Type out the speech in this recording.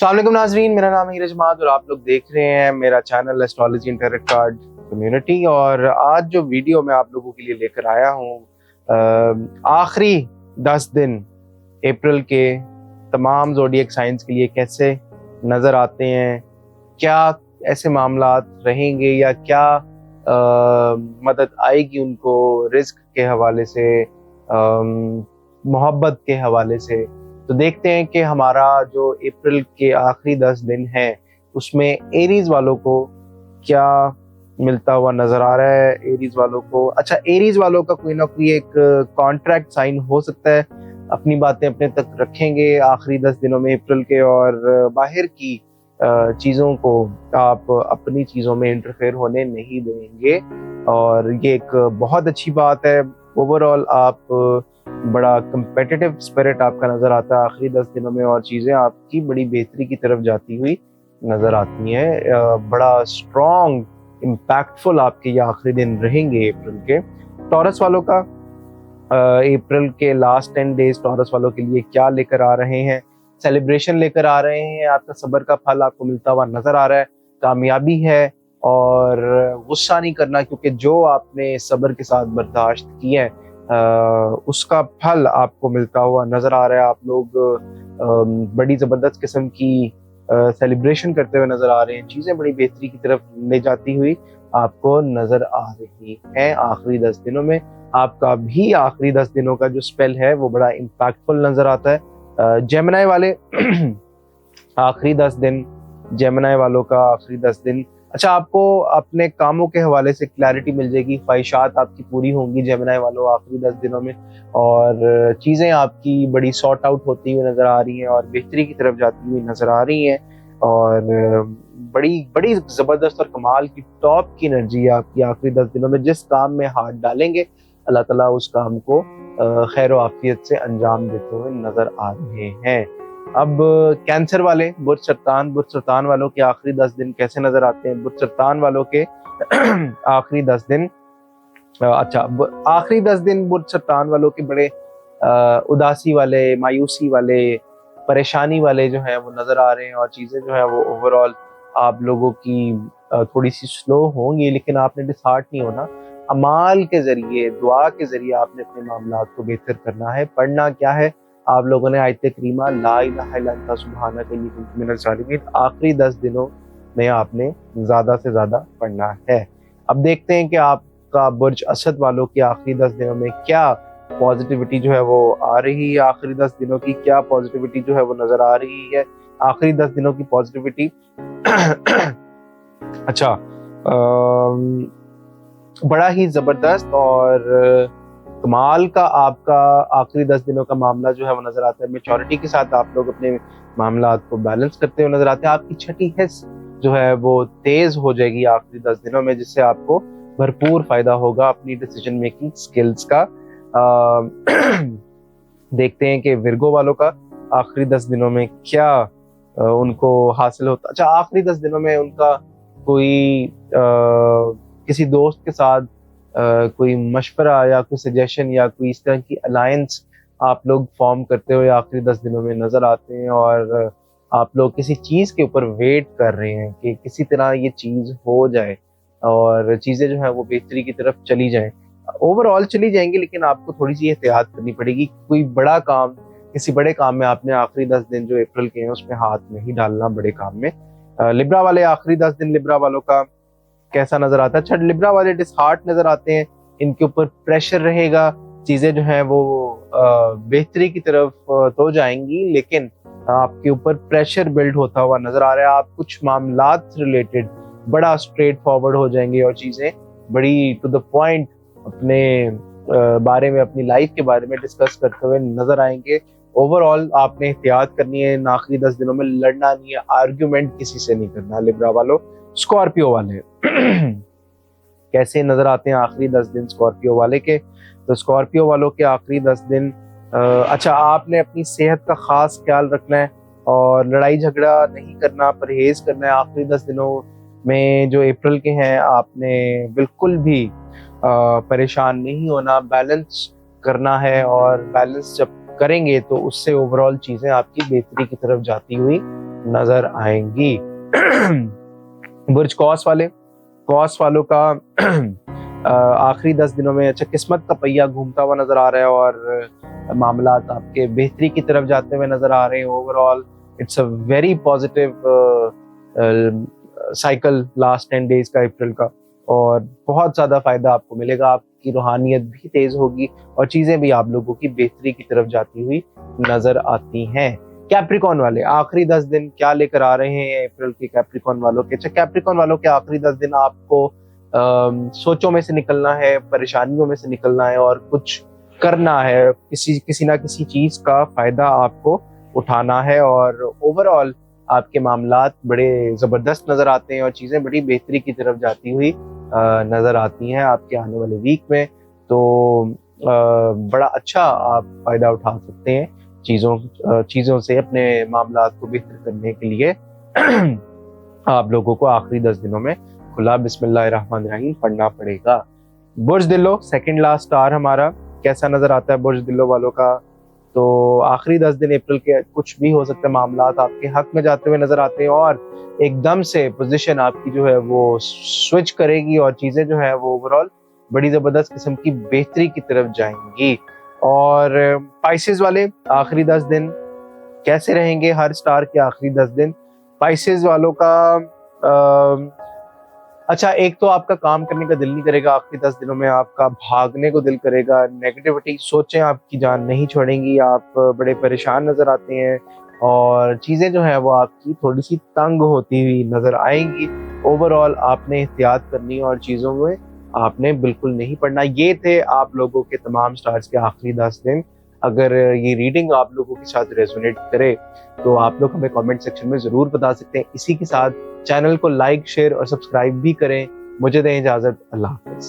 अस्सलाम वालेकुम नाज़रीन, मेरा नाम है हीरज माद और आप लोग देख रहे हैं मेरा चैनल एस्ट्रोलॉजी इन टैरो कार्ड कम्युनिटी। और आज जो वीडियो मैं आप लोगों के लिए लेकर आया हूँ, आखिरी 10 दिन अप्रैल के तमाम ज़ोडिएक साइंस के लिए कैसे नज़र आते हैं, क्या ऐसे मामलात रहेंगे या क्या मदद आएगी उनको रिस्क के हवाले से, मोहब्बत के हवाले से। तो देखते हैं कि हमारा जो अप्रैल के आखिरी 10 दिन है उसमें एरीज वालों को क्या मिलता हुआ नजर आ रहा है। एरीज वालों को, अच्छा, एरीज वालों का कोई ना कोई एक कॉन्ट्रैक्ट साइन हो सकता है, अपनी बातें अपने तक रखेंगे आखिरी 10 दिनों में अप्रैल के, और बाहर की चीज़ों को आप अपनी चीज़ों में इंटरफेयर होने नहीं देंगे। और ये एक बहुत अच्छी बात है। ओवरऑल आप बड़ा कंपेटिटिव स्पिरिट आपका नज़र आता है आखिरी 10 दिनों में, और चीज़ें आपकी बड़ी बेहतरी की तरफ जाती हुई नज़र आती हैं। बड़ा स्ट्रॉन्ग इम्पैक्टफुल आपके ये आखिरी दिन रहेंगे अप्रैल के। टॉरस वालों का अप्रैल के लास्ट 10 डेज टॉरस वालों के लिए क्या लेकर आ रहे हैं? सेलिब्रेशन लेकर आ रहे हैं, आपका सब्र का फल आपको मिलता हुआ नज़र आ रहा है, कामयाबी है। और गुस्सा नहीं करना, क्योंकि जो आपने सब्र के साथ बर्दाश्त किया है उसका फल आपको मिलता हुआ नजर आ रहा है। आप लोग बड़ी जबरदस्त किस्म की सेलिब्रेशन करते हुए नजर आ रहे हैं, चीजें बड़ी बेहतरी की तरफ ले जाती हुई आपको नजर आ रही है आखिरी 10 दिनों में। आपका भी आखिरी 10 दिनों का जो स्पेल है वो बड़ा इम्पैक्टफुल नजर आता है। जेमिनी वाले आखिरी 10 दिन, जेमिनी वालों का आखिरी 10 दिन, अच्छा, आपको अपने कामों के हवाले से क्लैरिटी मिल जाएगी, ख्वाहिशात आपकी पूरी होंगी जेमिनी वालों आखिरी 10 दिनों में, और चीज़ें आपकी बड़ी सॉर्ट आउट होती हुई नज़र आ रही हैं और बेहतरी की तरफ जाती हुई नज़र आ रही हैं। और बड़ी बड़ी ज़बरदस्त और कमाल की टॉप की एनर्जी आपकी आखिरी 10 दिनों में। जिस काम में हाथ डालेंगे अल्लाह ताला उस काम को खैर व आफियत से अंजाम देते हुए नज़र आ रहे हैं। अब कैंसर वाले, बुर्ज सरतान वालों के आखिरी 10 दिन कैसे नजर आते हैं? बुर्ज सरतान वालों के आखिरी 10 दिन, अच्छा, आखिरी 10 दिन बुर्ज सरतान वालों के बड़े उदासी वाले, मायूसी वाले, परेशानी वाले जो हैं वो नजर आ रहे हैं, और चीजें जो है वो ओवरऑल आप लोगों की थोड़ी सी स्लो होंगी, लेकिन आपने डिसहार्ट नहीं होना। अमाल के जरिए, दुआ के जरिए आपने अपने मामलात को बेहतर करना है। पढ़ना क्या है? आप लोगों ने आयत करीमा ला इलाहा इल्ला अंता सुब्हानक इन्नी कुन्तु मिनज़ ज़ालिमीन आखिरी 10 दिनों में आपने ज़्यादा से ज़्यादा पढ़ना है। अब देखते हैं कि आपका बुर्ज असद वालों के आखिरी 10 दिनों में क्या पॉजिटिविटी जो है वो आ रही है। आखिरी 10 दिनों की क्या पॉजिटिविटी जो है वो नज़र आ रही है? आखिरी 10 दिनों की पॉजिटिविटी अच्छा, बड़ा ही ज़बरदस्त और कमाल का आपका आखिरी 10 दिनों का मामला जो है वो नजर आता है। मैच्योरिटी के साथ आप लोग अपने मामला को बैलेंस करते हुए नजर आते हैं। आपकी छठी हिस्स जो है वो तेज हो जाएगी आखिरी 10 दिनों में, जिससे आपको भरपूर फायदा होगा अपनी डिसीजन मेकिंग स्किल्स का। देखते हैं कि विर्गो वालों का आखिरी 10 दिनों में क्या उनको हासिल होता। अच्छा, आखिरी 10 दिनों में उनका कोई किसी दोस्त के साथ कोई मशवरा या कोई सजेशन या कोई इस तरह की अलायंस आप लोग फॉर्म करते हुए आखिरी 10 दिनों में नज़र आते हैं, और आप लोग किसी चीज़ के ऊपर वेट कर रहे हैं कि किसी तरह ये चीज़ हो जाए और चीज़ें जो है वो बेहतरी की तरफ चली जाएं। ओवरऑल चली जाएंगी, लेकिन आपको थोड़ी सी एहतियात करनी पड़ेगी। कोई बड़ा काम, किसी बड़े काम में आपने आखिरी 10 दिन जो अप्रैल के हैं उसमें हाथ नहीं डालना बड़े काम में। लिब्रा वाले आखिरी 10 दिन, लिब्रा वालों का कैसा नजर आता है? अच्छा, लिब्रा वाले डिसहार्ट नजर आते हैं, इनके ऊपर प्रेशर रहेगा, चीजें जो हैं वो बेहतरी की तरफ तो जाएंगी, लेकिन आपके ऊपर प्रेशर बिल्ड होता हुआ नजर आ रहा है। आप कुछ मामलात रिलेटेड बड़ा स्ट्रेट फॉरवर्ड हो जाएंगे और चीजें बड़ी टू द पॉइंट अपने बारे में, अपनी लाइफ के बारे में डिस्कस करते हुए नजर आएंगे। ओवरऑल आपने एहतियात करनी है, इन आखिरी 10 दिनों में लड़ना नहीं है, आर्ग्यूमेंट किसी से नहीं करना। लिब्रा वालों, स्कॉर्पियो वाले कैसे नजर आते हैं आखिरी 10 दिन स्कॉर्पियो वाले के? तो स्कॉर्पियो वालों के आखिरी 10 दिन, अच्छा, आपने अपनी सेहत का खास ख्याल रखना है और लड़ाई झगड़ा नहीं करना, परहेज करना है। आखिरी 10 दिनों में जो अप्रैल के हैं आपने बिल्कुल भी परेशान नहीं होना, बैलेंस करना है, और बैलेंस जब करेंगे तो उससे ओवरऑल चीज़ें आपकी बेहतरी की तरफ जाती हुई नजर आएंगी। बुर्ज कौस वालों का आखिरी 10 दिनों में अच्छा किस्मत का पहिया घूमता हुआ नजर आ रहा है और मामलात आपके बेहतरी की तरफ जाते हुए नजर आ रहे हैं। Overall it's a very positive cycle last 10 days का अप्रैल का, और बहुत ज्यादा फायदा आपको मिलेगा। आपकी रूहानियत भी तेज होगी और चीजें भी आप लोगों की बेहतरी की तरफ जाती हुई नजर आती हैं। कैप्रिकॉन वाले आखिरी 10 दिन क्या लेकर आ रहे हैं अप्रैल के कैप्रिकॉन वालों के? अच्छा, कैप्रिकॉन वालों के आखिरी 10 दिन आपको सोचों में से निकलना है, परेशानियों में से निकलना है और कुछ करना है। किसी ना किसी चीज का फायदा आपको उठाना है और ओवरऑल आपके मामलात बड़े जबरदस्त नजर आते हैं और चीजें बड़ी बेहतरी की तरफ जाती हुई नजर आती हैं आपके आने वाले वीक में। तो बड़ा अच्छा आप फायदा उठा सकते हैं चीजों से अपने मामलात को बेहतर करने के लिए। आप लोगों को आखिरी 10 दिनों में खुला बिस्मिल्लाहिर्रहमानिर्रहीम पढ़ना पड़ेगा। बुर्ज दिलो सेकंड लास्ट स्टार हमारा कैसा नजर आता है बुर्ज दिलो वालों का? तो आखिरी 10 दिन अप्रैल के कुछ भी हो सकता है, मामलात आपके हक में जाते हुए नजर आते हैं और एकदम से पोजीशन आपकी जो है वो स्विच करेगी और चीजें जो है वो ओवरऑल बड़ी जबरदस्त किस्म की बेहतरी की तरफ जाएंगी। और पाइसेस वाले आखिरी 10 दिन कैसे रहेंगे? हर स्टार के आखिरी 10 दिन पाइसेस वालों का अच्छा, एक तो आपका काम करने का दिल नहीं करेगा आखिरी 10 दिनों में, आपका भागने को दिल करेगा, नेगेटिविटी सोचें आपकी जान नहीं छोड़ेंगी, आप बड़े परेशान नजर आते हैं और चीजें जो है वो आपकी थोड़ी सी तंग होती हुई नजर आएंगी। ओवरऑल आपने एहतियात करनी है और चीजों में आपने बिल्कुल नहीं पढ़ना। ये थे आप लोगों के तमाम स्टार्स के आखिरी 10 दिन। अगर ये रीडिंग आप लोगों के साथ रेजोनेट करे तो आप लोग हमें कमेंट सेक्शन में जरूर बता सकते हैं। इसी के साथ चैनल को लाइक, शेयर और सब्सक्राइब भी करें। मुझे दें इजाजत। अल्लाह हाफिज।